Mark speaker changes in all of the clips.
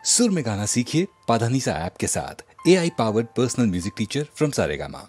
Speaker 1: सुर में गाना सीखिए पाधानीसा ऐप के साथ। AI powered personal music teacher from Saregama.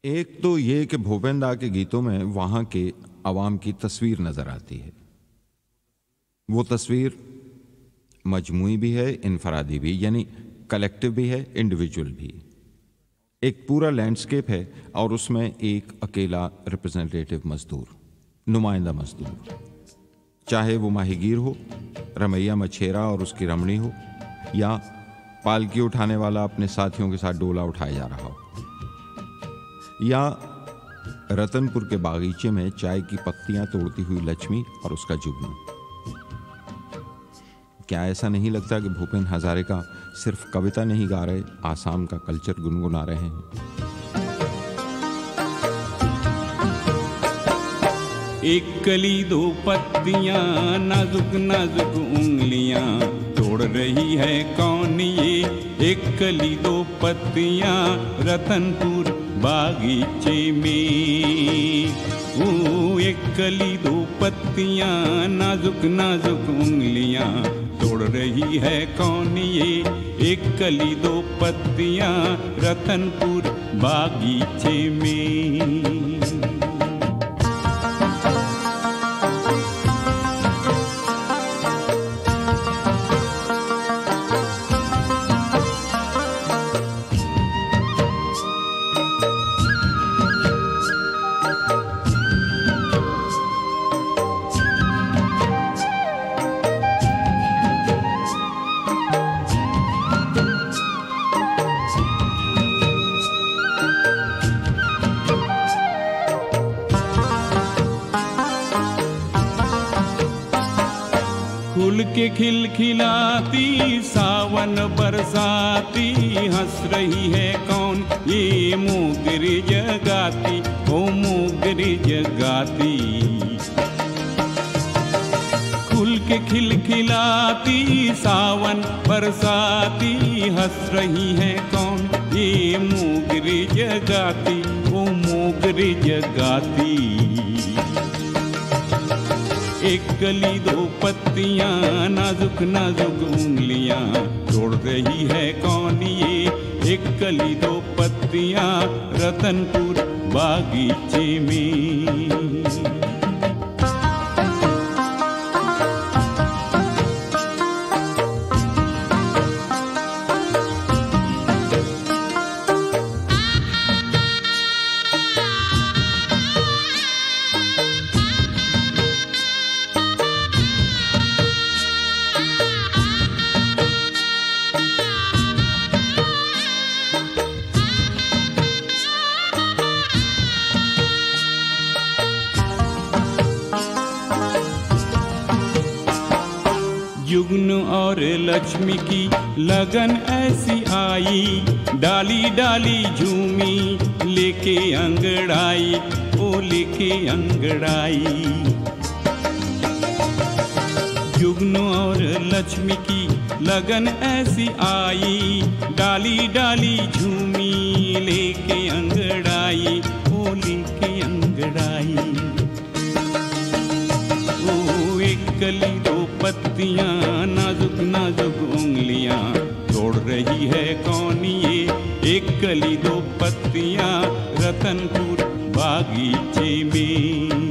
Speaker 2: एक तो ये कि भूपेन दा के गीतों में वहां के अवाम की तस्वीर नजर आती है। वो तस्वीर मजमूई भी है, इनफरादी भी, यानी कलेक्टिव भी है, इंडिविजुअल भी। एक पूरा लैंडस्केप है और उसमें एक अकेला रिप्रेजेंटेटिव मजदूर, नुमाइंदा मजदूर, चाहे वो माहीगीर हो, रमैया मछेरा और उसकी रमणी हो, या पालकी उठाने वाला अपने साथियों के साथ डोला उठाया जा रहा हो, या रतनपुर के बागीचे में चाय की पत्तियां तोड़ती हुई लक्ष्मी और उसका जुगनू। क्या ऐसा नहीं लगता कि भूपेन हजारिका सिर्फ कविता नहीं गा रहे, आसाम का कल्चर गुनगुना रहे हैं?
Speaker 3: एक कली दो पत्तियां, नाजुक नाजुक उंगलियां, तोड़ रही है कौन ये? एक कली दो पत्तियां, रतनपुर बागीचे में। एक कली दो पत्तियां, नाजुक नाजुक उंगलियां, तोड़ रही है कौन ये? एक कली दो पत्तियां, रतनपुर बागीचे में। फूल के खिलखिलाती सावन बरसाती, हंस रही है कौन ये? मोगरी जगाती, ओ मोगरी जगाती। फूल के खिलखिलाती सावन बरसाती, हंस रही है कौन ये? मोगरी जगाती, ओ मोगरी जगाती। एक कली दो पत्तियां, नाजुक नाजुक उंगलियां, तोड़ रही है कौन ये? एक कली दो पत्तियां, रतनपुर बागीचे में। जुगनू और लक्ष्मी की लगन ऐसी आई, डाली डाली झूमी, लेके अंगड़ाई, ओ लेके अंगड़ाई। जुगनू और लक्ष्मी की लगन ऐसी आई, डाली डाली झूमी, लेके अंगड़ाई, ओ लेके अंगड़ाई। ओ एक कली दो पत्तियां, नाजुक नाजुक उंगलियां, तोड़ रही है कौन ये? एक कली दो पत्तियां, रतनपुर बागीचे में।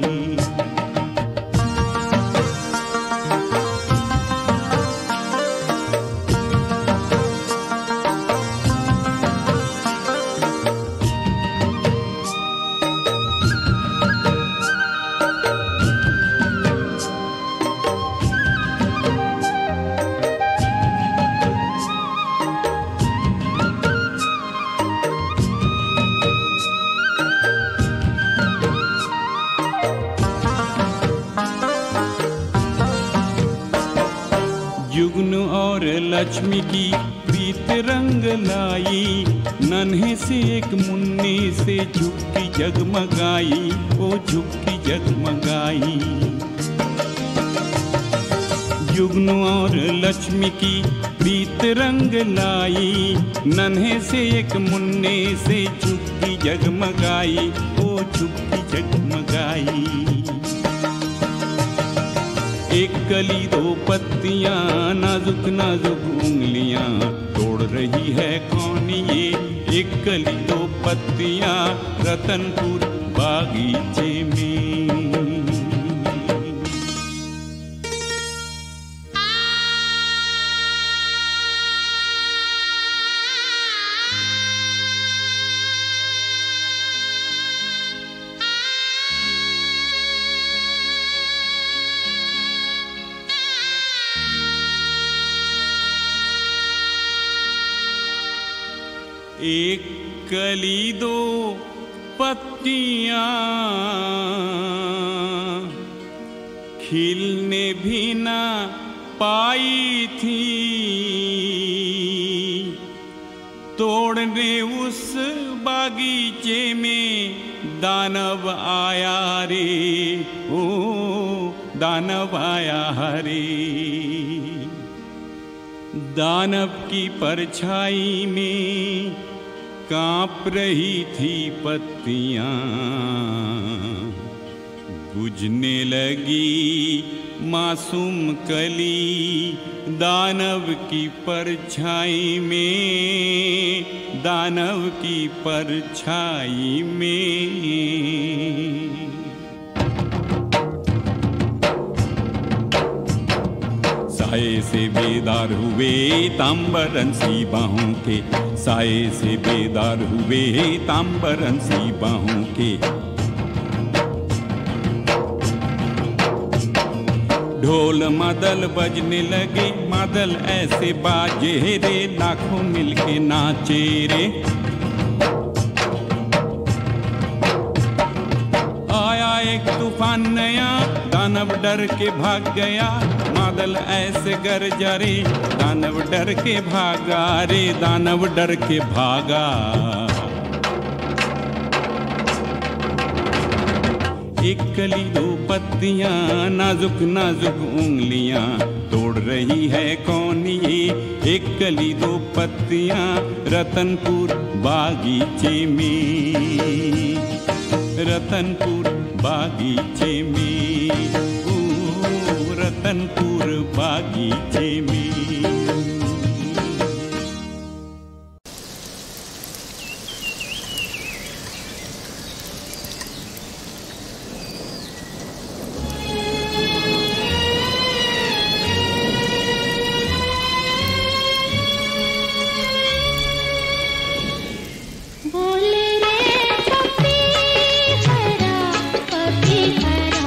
Speaker 3: जुगनू और लक्ष्मी की प्रीत रंग लाई, नन्हे से एक मुन्ने से झुक्की जगमगाई, ओ झुक्की जगमगाई। जुगनू और लक्ष्मी की प्रीत रंग लाई, नन्हे से एक मुन्ने से झुक्की जगमगाई, ओ झुक्की जगमगाई। एक कली दो पत्तियां, नाजुक नाजुक उंगलियां, तोड़ रही है कौन ये? एक कली दो पत्तियां, रतनपुर बागीचे में। एक कली दो पत्तियां खिलने भी ना पाई थी, तोड़ने उस बागीचे में दानव आया रे, ओ दानव आया रे। दानव की परछाई में कांप रही थी पत्तियां, बुझने लगी मासूम कली दानव की परछाई में, दानव की परछाई में। साए से बेदार हुए तांबरंसी बाहों के, साए से बेदार हुए तांबरंसी बाहों के। ढोल मादल बजने लगे, मादल ऐसे बाजे रे, लाखों मिलके नाचे रे। आया एक तूफान नया, दानव डर के भाग गया, मादल ऐसे गरजा रे, दानव डर के भागा रे, दानव डर के भागा। एक कली दो पत्तियां, नाजुक नाजुक उंगलियां, तोड़ रही है कौन ये? एक कली दो पत्तियां रतनपुर बागीचे में, रतनपुर बागीचे में, ओ रतनपुर बागीचे में।
Speaker 4: बोले रे पपी हरा, पपी हरा,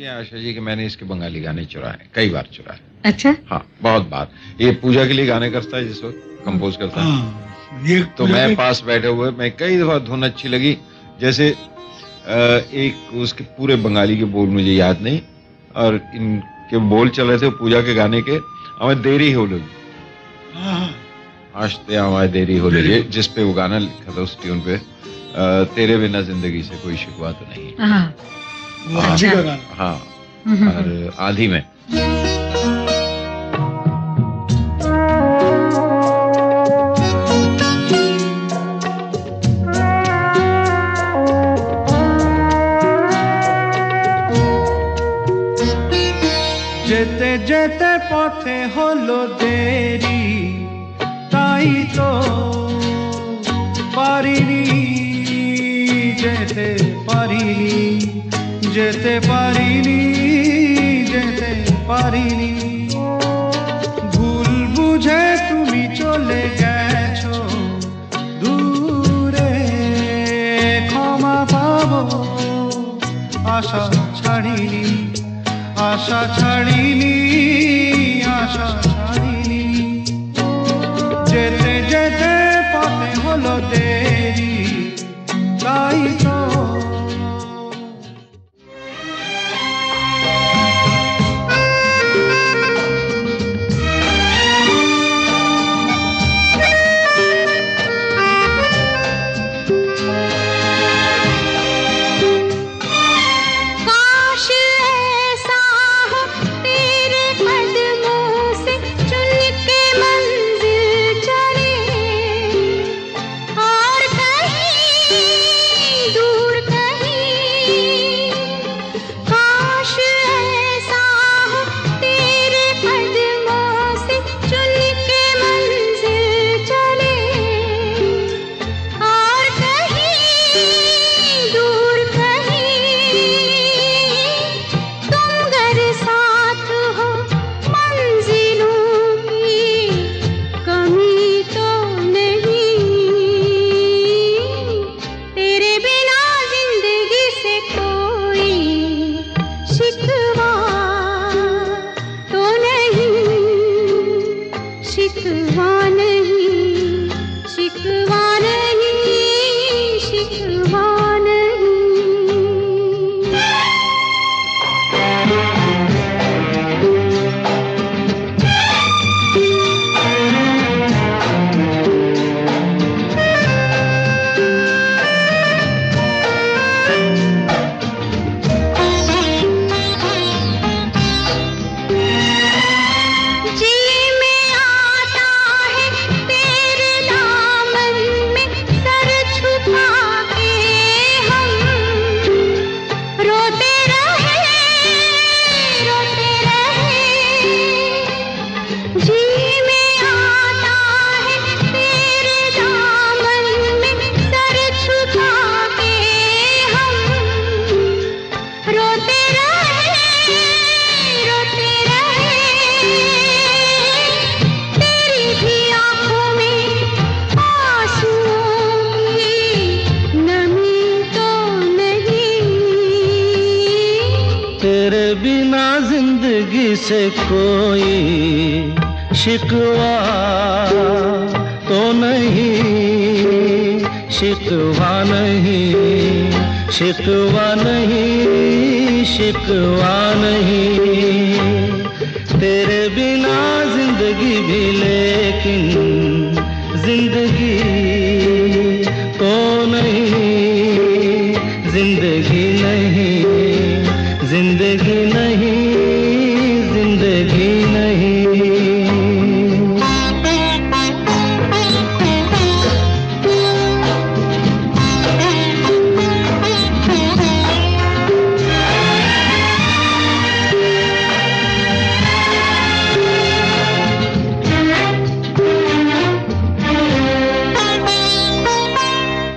Speaker 2: हैं आशा जी कि मैंने इसके बंगाली गाने चुराए, कई बार चुराए।
Speaker 4: अच्छा।
Speaker 2: हाँ, बहुत बार। ये पूजा के लिए गाने करता है जिस वक्त कंपोज करता है, ये तो मैं पास बैठे हुए, मैं कई दफा धुन अच्छी लगी, जैसे एक उसके पूरे बंगाली के बोल मुझे याद नहीं, और इनके बोल चल रहे थे पूजा के गाने के, हमें देरी हो लगी, आशते हमारे देरी हो लगी, जिस पे वो गाना लिखा था उस ट्यून पे, तेरे बिना जिंदगी से कोई शिकवा तो नहीं। हाँ, और आधी में
Speaker 5: যেতে যেতে পথে হলো দেরি, তাই তো পারিনি যেতে পারিনি, যেতে পারিনি, যেতে পারিনি। ভুল বুঝে তুমি চলে গেছো দূরে, ক্ষমা পাবো আশা ছাড়িনি, আশা ছাড়িনি, আশা ছাড়িনি। যেতে যেতে পথে হলো দেরি, তাই তো
Speaker 6: से कोई शिकवा तो नहीं, शिकवा नहीं, शिकवा नहीं, शिकवा नहीं। तेरे बिना जिंदगी भी लेकिन जिंदगी तो नहीं, जिंदगी नहीं, जिंदगी नहीं, जिंदगी नहीं।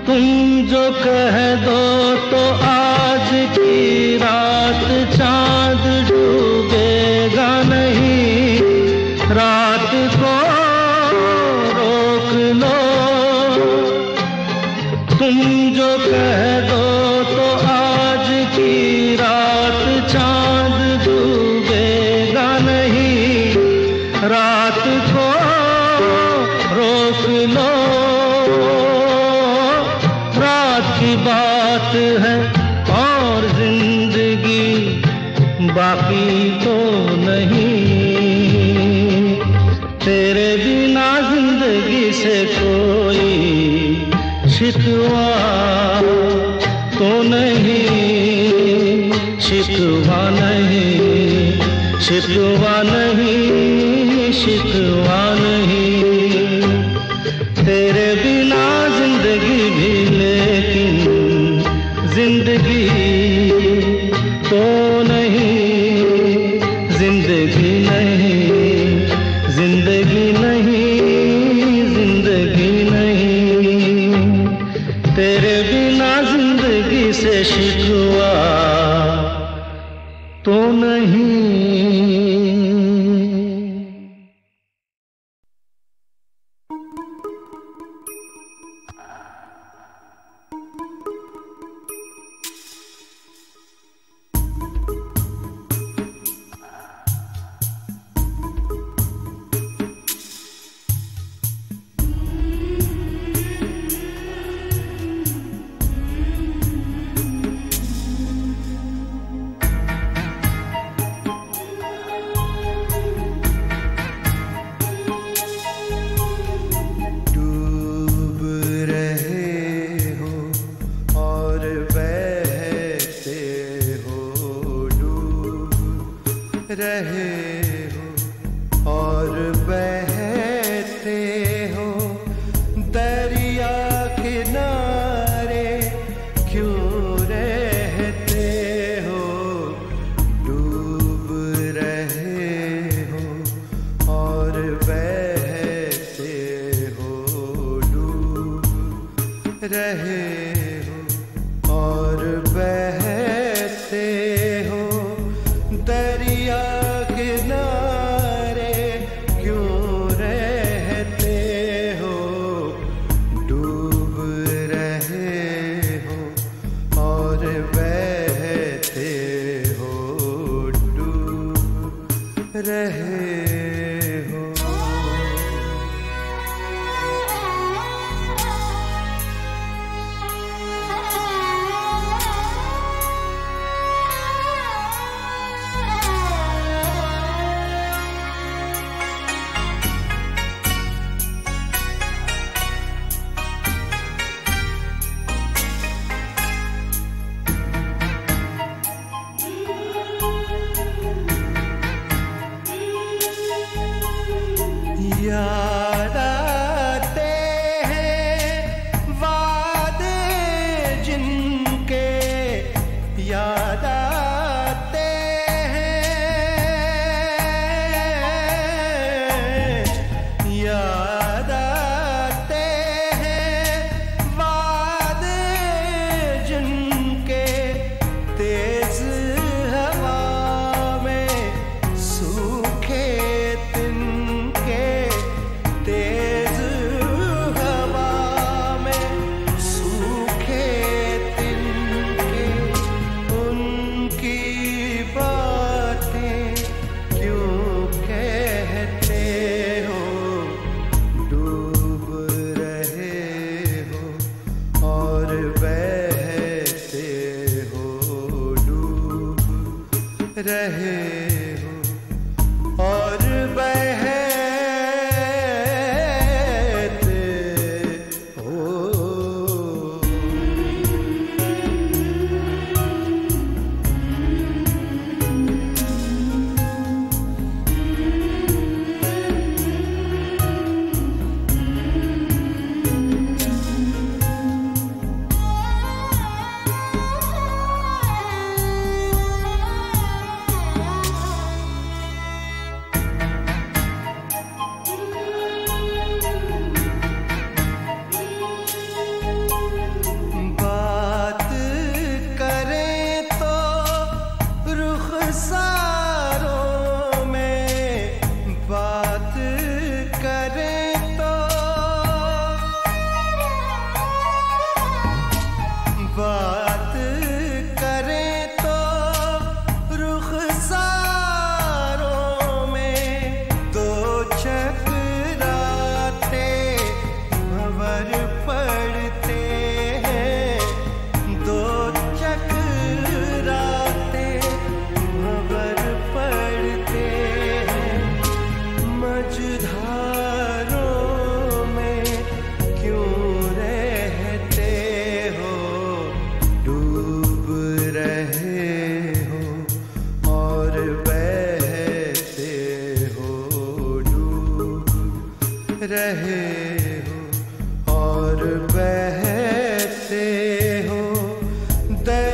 Speaker 6: तुम जो कह दो तो आज की रात चांद डूबेगा नहीं, रात को रोक लो। तुम जो कह दो तो आज की रात चांद आई तो नहीं, तेरे बिना जिंदगी से कोई शिकवा तो नहीं, शिकवा नहीं, शिकवा नहीं, शिकवा नहीं। तेरे बिना जिंदगी भी लेकिन जिंदगी तो नहीं, जिंदगी नहीं, जिंदगी नहीं, जिंदगी नहीं। तेरे बिना जिंदगी से शिकवा तो नहीं।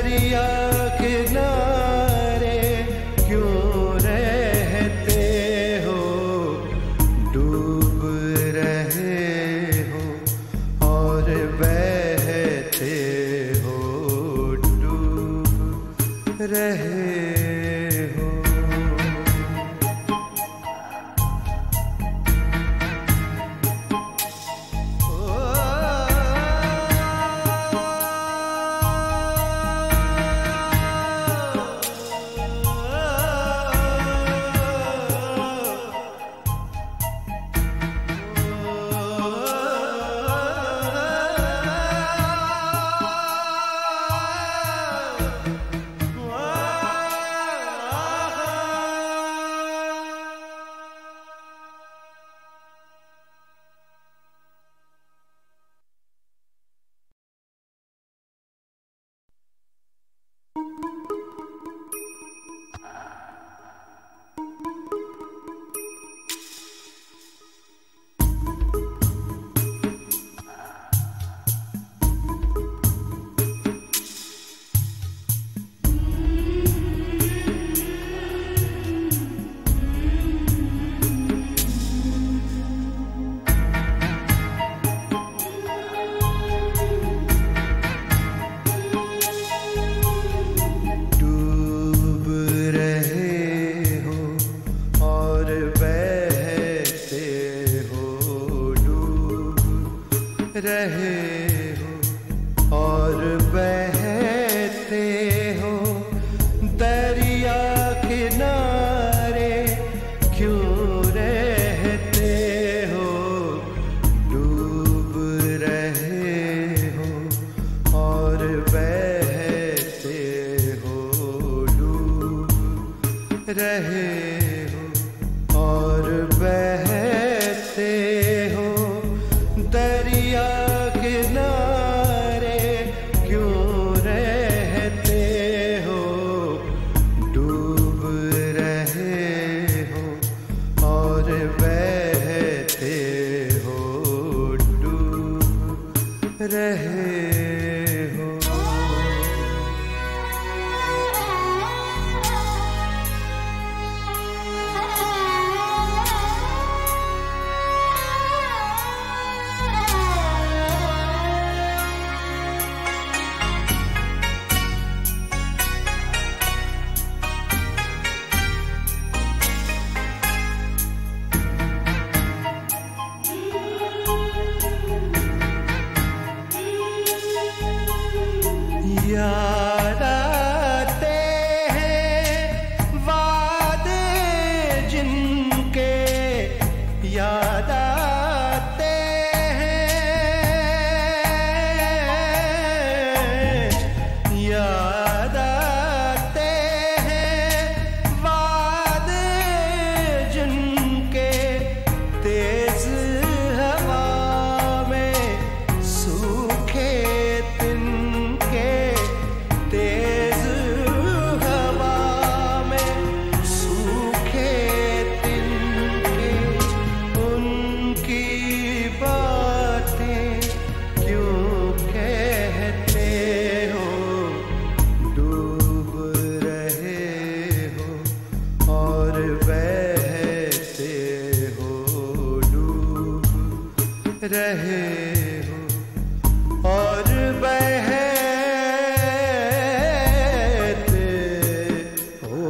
Speaker 5: दरिया किनारे क्यों रहते हो, डूब रहे हो और बहते हो, डूब रहे हो। रहे हो और बहते हो, दरिया किनारे क्यों रहते हो, डूब रहे हो और बहते हो, डूब रहे हो और बहते हो, दरिया किनारे क्यों रहते हो, डूब रहे हो और बहते हो, डूब रहे हो। याद आते हैं वादे जिनके, याद आते हैं, याद आते हैं वादे जिनके, तेज हवा में सूखे तिनके, तेज हवा में सूखे तिनके, उनकी बातें क्यों कहते हो, डूब रहे हो और बहते हो, डूब रहे हो और बहते हो।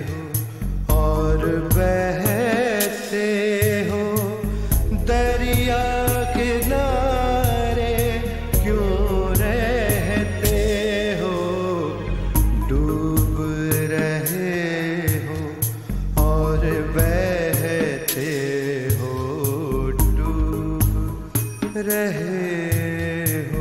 Speaker 5: हो और बहते हो दरिया किनारे क्यों रहते हो, डूब रहे हो और बहते हो, डूब रहे हो।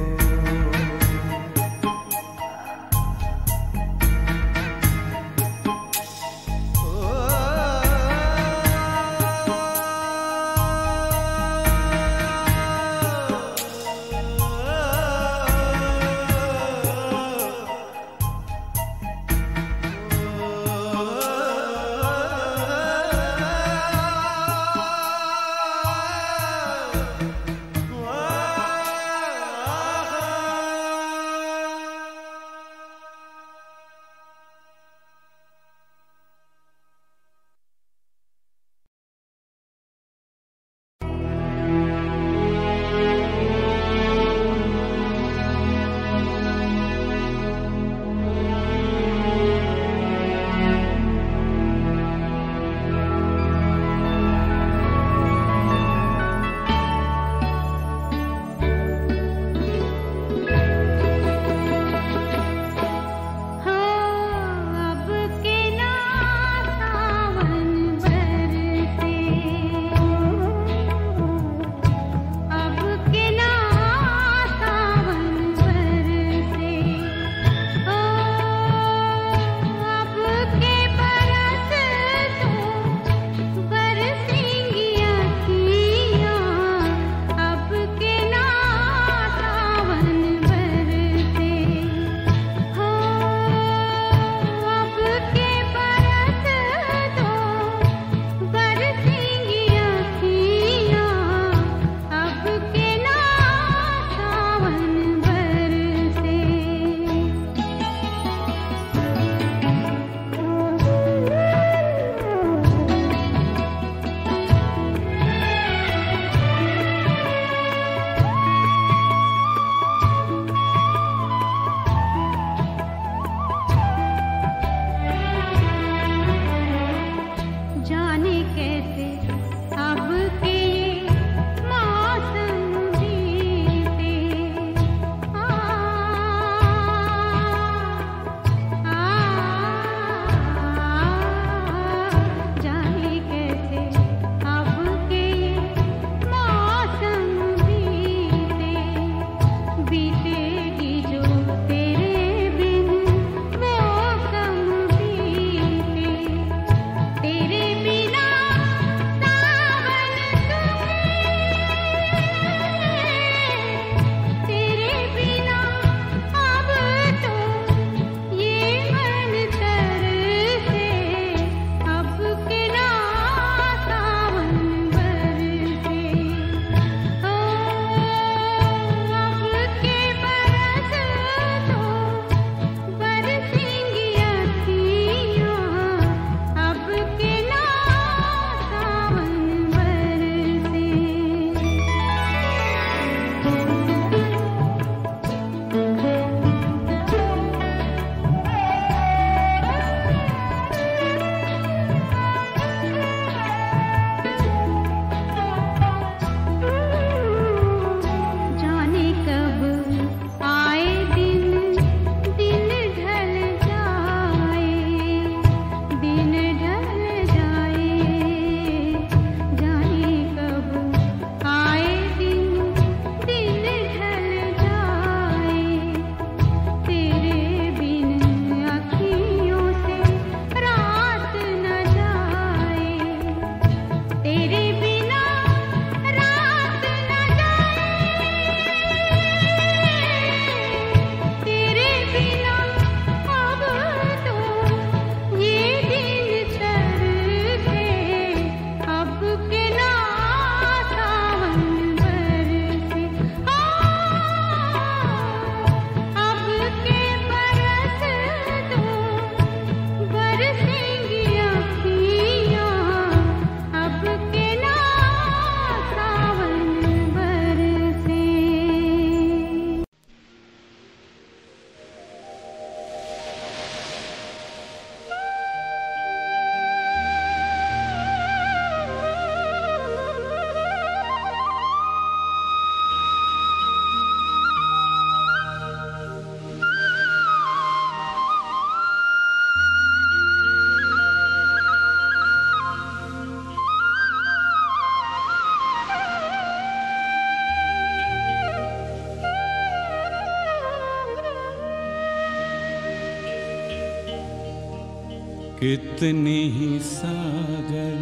Speaker 3: कितने ही सागर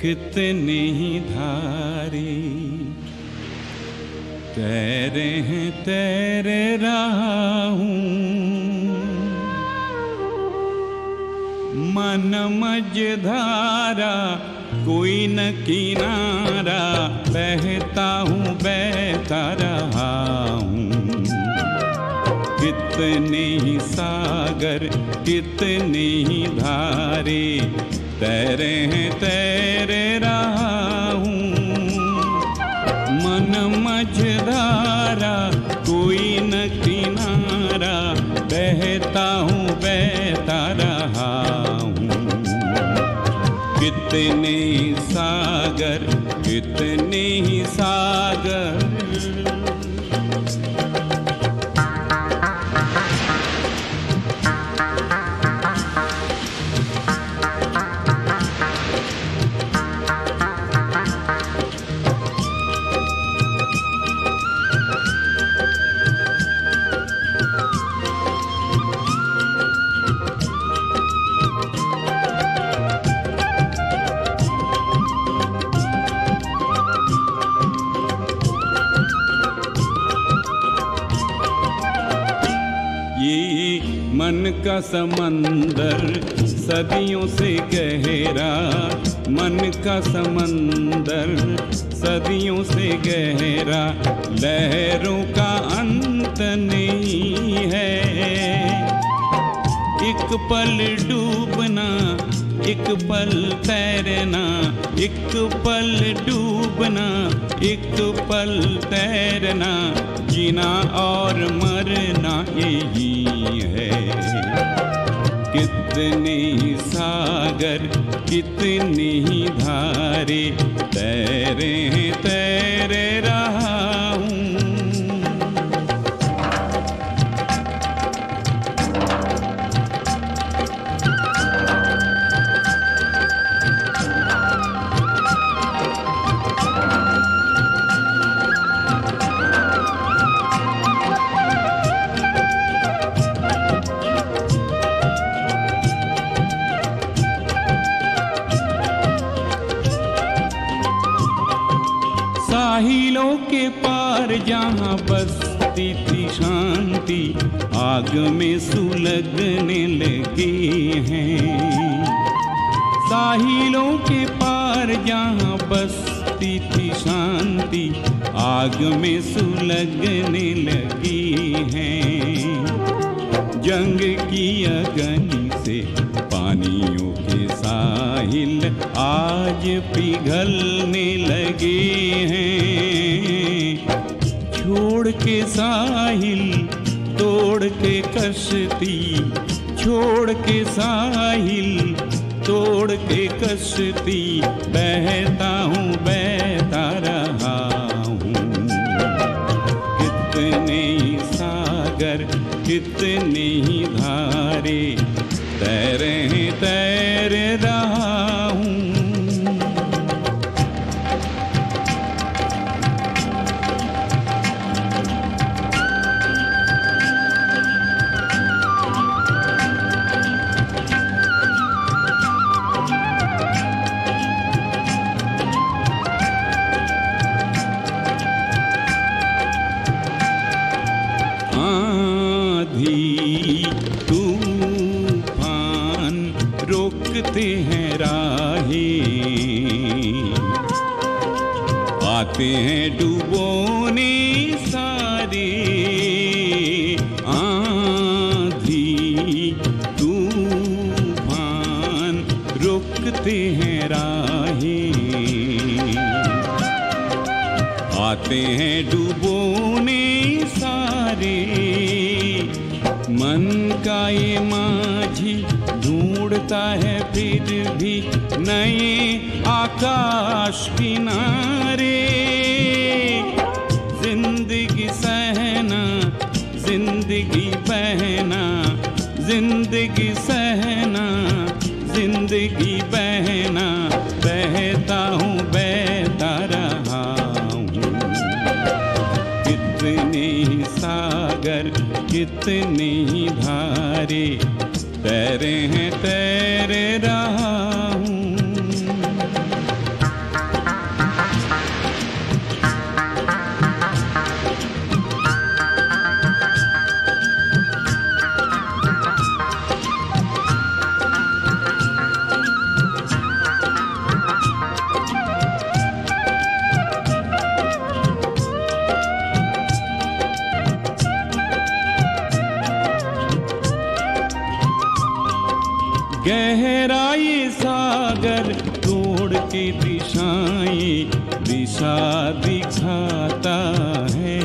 Speaker 3: कितने ही धारे तैरे हैं तैरे रहा हूँ, मन मझधारा कोई न किनारा, बहता हूँ बहता रहा हूँ। कितने ही सागर कितने ही धारे तैरे हैं तैरे रहा हूँ, मन मझधारा कोई न किनारा, बहता हूँ बहता रहा हूँ। कितने ही सागर कितने ही सागर। मन का समंदर सदियों से गहरा, मन का समंदर सदियों से गहरा, लहरों का अंत नहीं है। एक पल डूबना एक पल तैरना, एक पल डूबना एक पल तैरना, जीना और मरना यही है। कितने ही सागर कितनी ही धारे तैरे हैं तैरे रहा हूँ। साहिलों के पार जहाँ बसती थी शांति, आग में सुलगने लगी हैं। साहिलों के पार जहाँ बसती थी शांति, आग में सुलगने लगी हैं। जंग की अग्नि से पानियों के साहिल आज पिघलने लगे हैं। छोड़ के साहिल तोड़ के कश्ती, छोड़ के साहिल तोड़ के कश्ती, बहता हूँ बहता रहा हूँ। कितने ही सागर कितने ही धारे तैरे हैं तैरे रहा हूँ। रोकते हैं राहें, आते हैं डुबोने सारे। आंधी तूफान रोकते हैं राहें, आते हैं डुबोने सारे। मन का ये माझी ढूंढता है फिर भी नए आकाश किनारे। जिंदगी सहना जिंदगी बहना, जिंदगी सहना जिंदगी बहना, बहता हूँ बहता रहा हूँ। कितने ही सागर कितने ही धारे तैरे हैं तैरे रहा हूँ। गहराई सागर तोड़ के दिशाएं दिशा दिखाता है।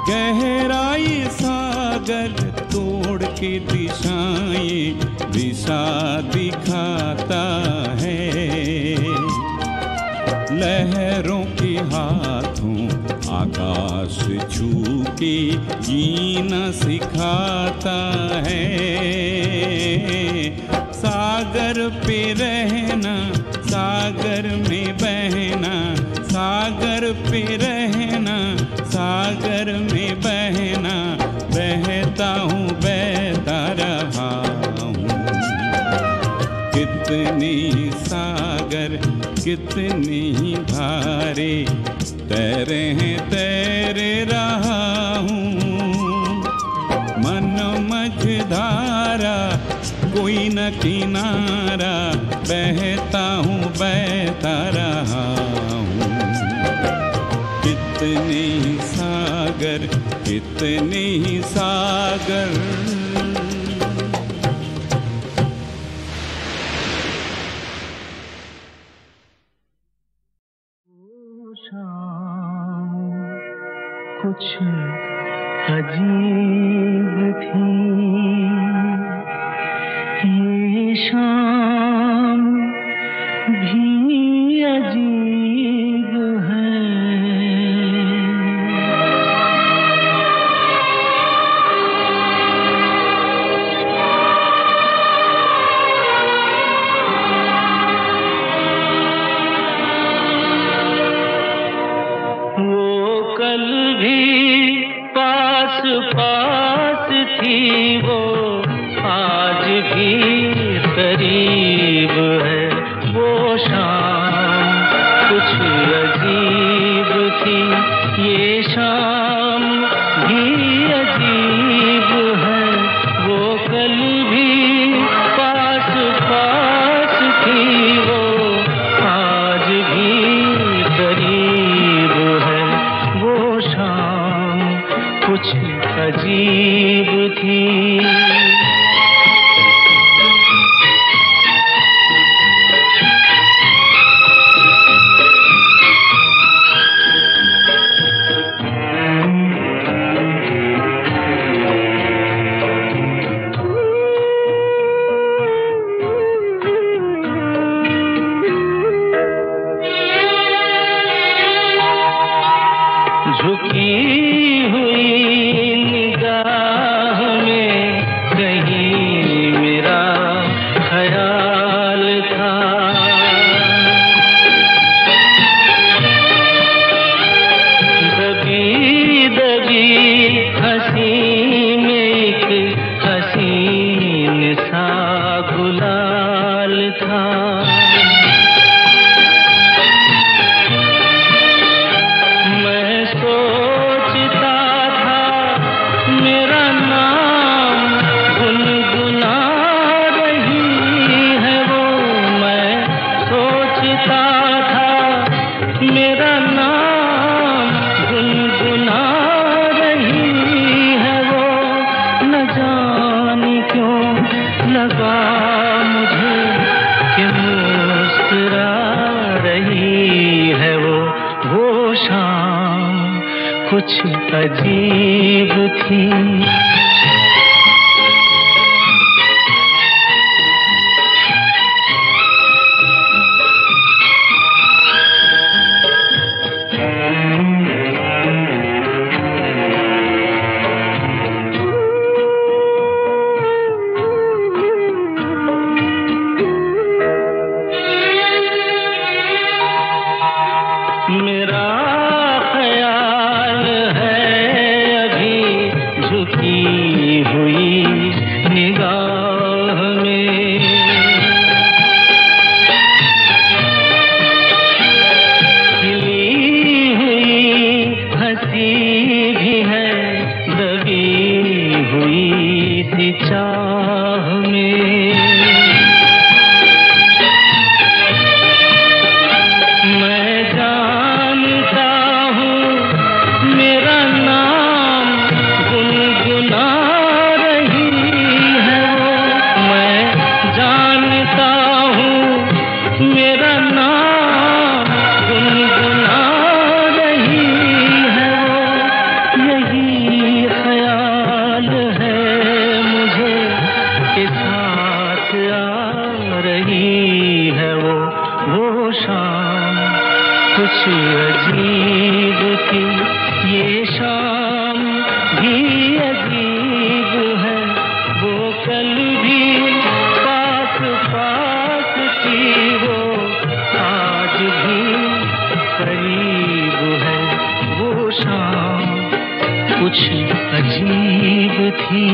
Speaker 3: गहराई सागर तोड़ के दिशाएं दिशा दिखाता है। लहरों के हाथों आकाश छू के जीना सिखाता है। सागर पे रहना, सागर में बहना, सागर पे रहना, सागर में बहना, बहता हूँ बहता रहा हूँ। कितने सागर कितने ही धारे तैरे हैं तैरे रहा हूँ। मन मझधारा कोई न किनारा, बहता हूँ बहता रहा हूँ। कितने ही सागर कितने ही सागर।
Speaker 6: कुछ अजीब थी ये शाम भी अजीब है। वो कल भी पास पास थी, वो आज भी करीब है। वो शाम कुछ अजीब थी ये शाम भी अजीब है। वो कल भी पास पास थी, वो आज भी करीब है। वो शाम कुछ अजीब थी। झुकी हुई निगाह में कहीं मेरा ख्याल था। दबी दबी हंसी में एक हसीन सा गुलाल था। मेरा नाम गुनगुना रही है वो, न जाने क्यों लगा मुझे कि मुस्कुरा रही है वो शाम कुछ अजीब थी। मेरा ख्याल है अभी झुकी में मैं जानता हूँ मेरा नाम गुनगुना रही है वो। मैं जानता हूँ मेरा नाम गुनगुना रही है वो। यही ख्याल है मुझे के साथ आ रही है वो शाम कुछ अजीब थी। ये शाम भी अजीब है, वो कल भी पास पास थी, वो आज भी करीब है। वो शाम कुछ अजीब थी।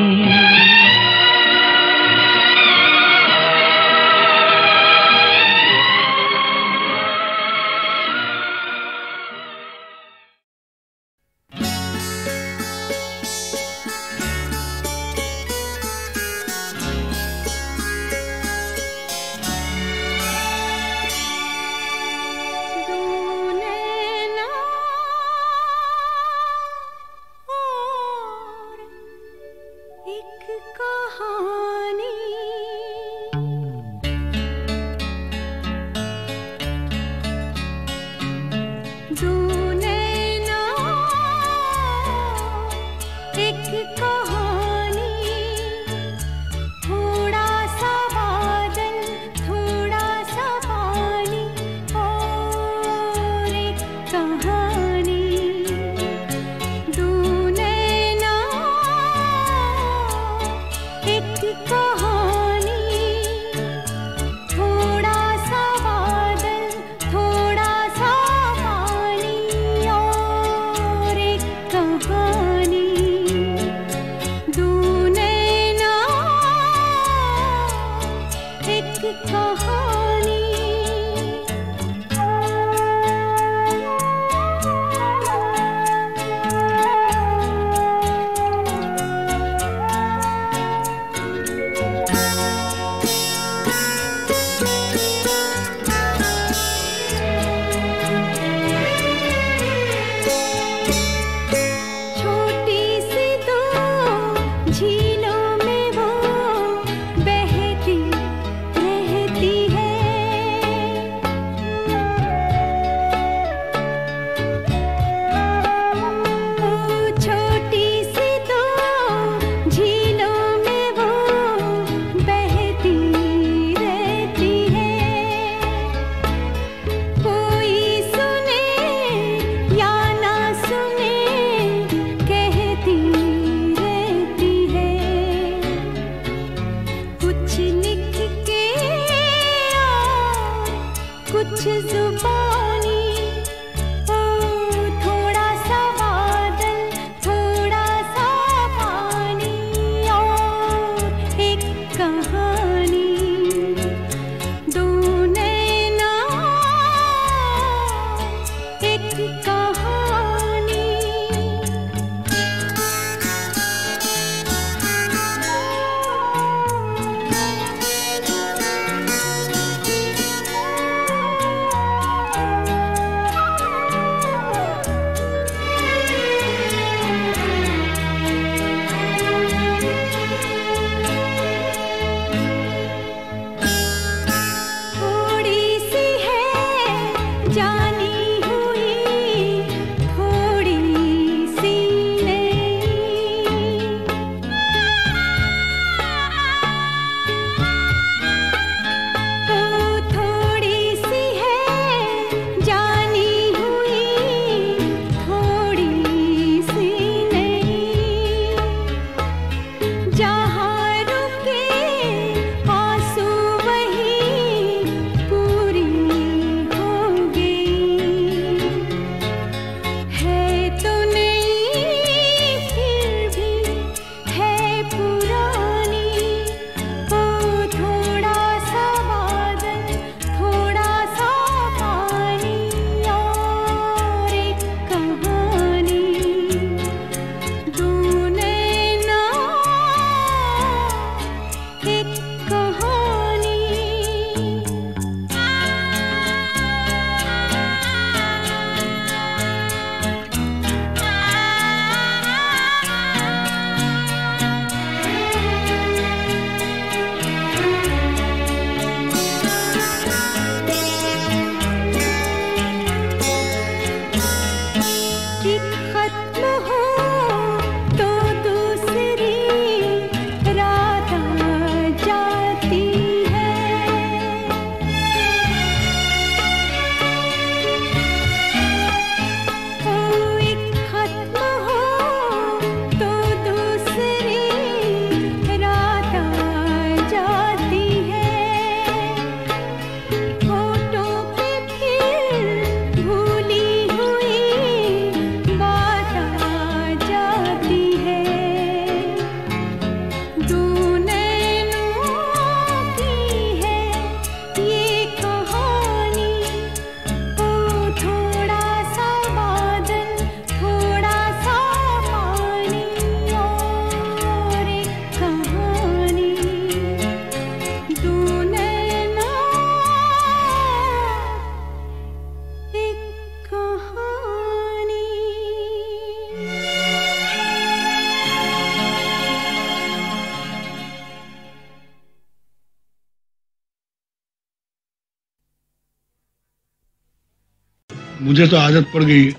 Speaker 4: मुझे तो आदत पड़ गई है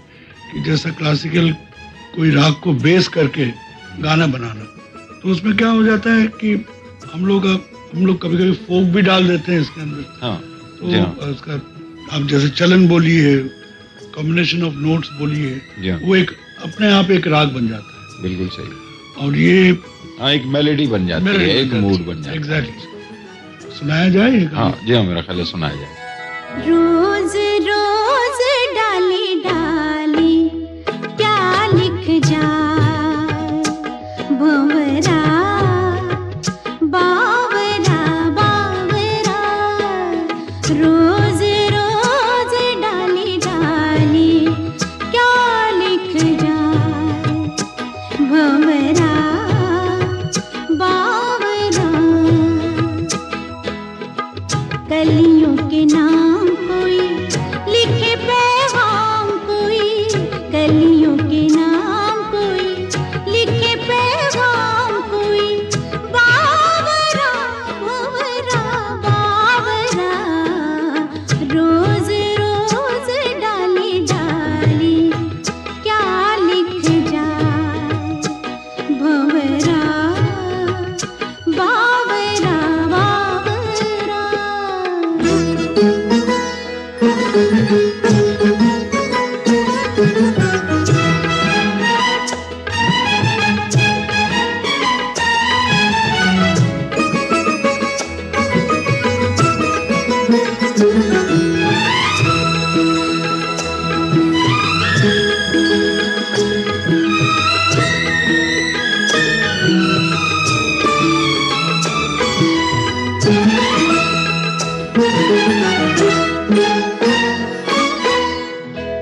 Speaker 4: कि जैसा क्लासिकल कोई राग को बेस करके गाना बनाना, तो उसमें क्या हो जाता है कि हम लोग कभी कभी फोक भी डाल देते हैं इसके अंदर।
Speaker 2: हाँ,
Speaker 4: तो उसका आप जैसे चलन बोली है, कॉम्बिनेशन ऑफ नोट्स बोली है, वो एक अपने आप एक राग बन जाता है।
Speaker 2: बिल्कुल सही।
Speaker 4: और ये
Speaker 2: हाँ, एक मेलोडी बन जाती है, एक मूड बन जाता है।
Speaker 4: एग्जैक्टली। सुनाया जाए?
Speaker 2: हाँ जी हाँ, मेरा ख्याल है सुनाया जाए।
Speaker 7: रोज रोज डाली डाली क्या लिख जाए, भंवरा बावरा बावरा, रोज रोज डाली डाली क्या लिख जाए, भंवरा बावरा। कलियों के नाम कोई लिखे पैगाम कोई, कलियों के नाम कोई लिखे पैगाम कोई, बावरा भंवरा बावरा, रोज रोज डाली डाली क्या लिख जाए, भंवरा बावरा बावरा।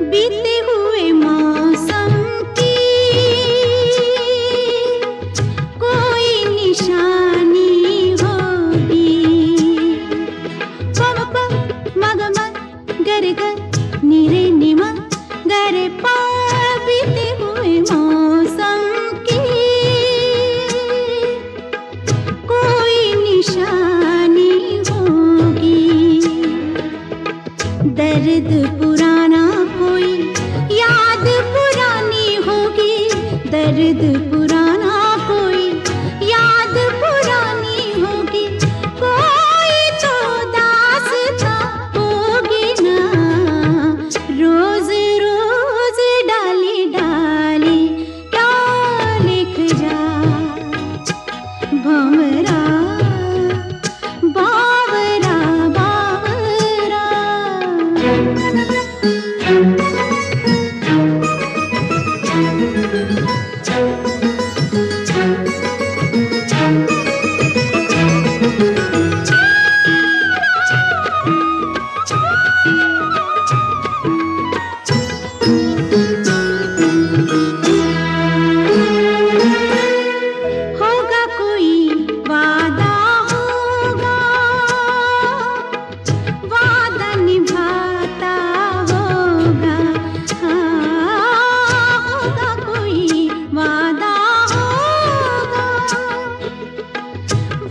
Speaker 7: बीते हुए मौसम की कोई निशानी होगी, पम पम मग मग गर गर निरे निमा गरे पा, बीते हुए मौसम की कोई निशानी होगी, दर्द पुराना कोई याद पुरानी होगी, दर्द पुराना कोई याद पुरानी होगी, कोई तो दास्तां होगी ना, रोज रोज डाली डाली क्या लिख जाए, भंवरा बावरा बावरा। होगा कोई वादा होगा, वादा निभाता होगा, हाँ होगा कोई वादा होगा,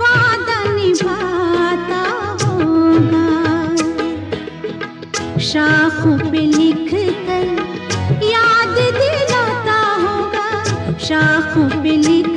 Speaker 7: वादा निभाता होगा, शाखों पे लिख कर याद दिलाता होगा, शाखों पे लिख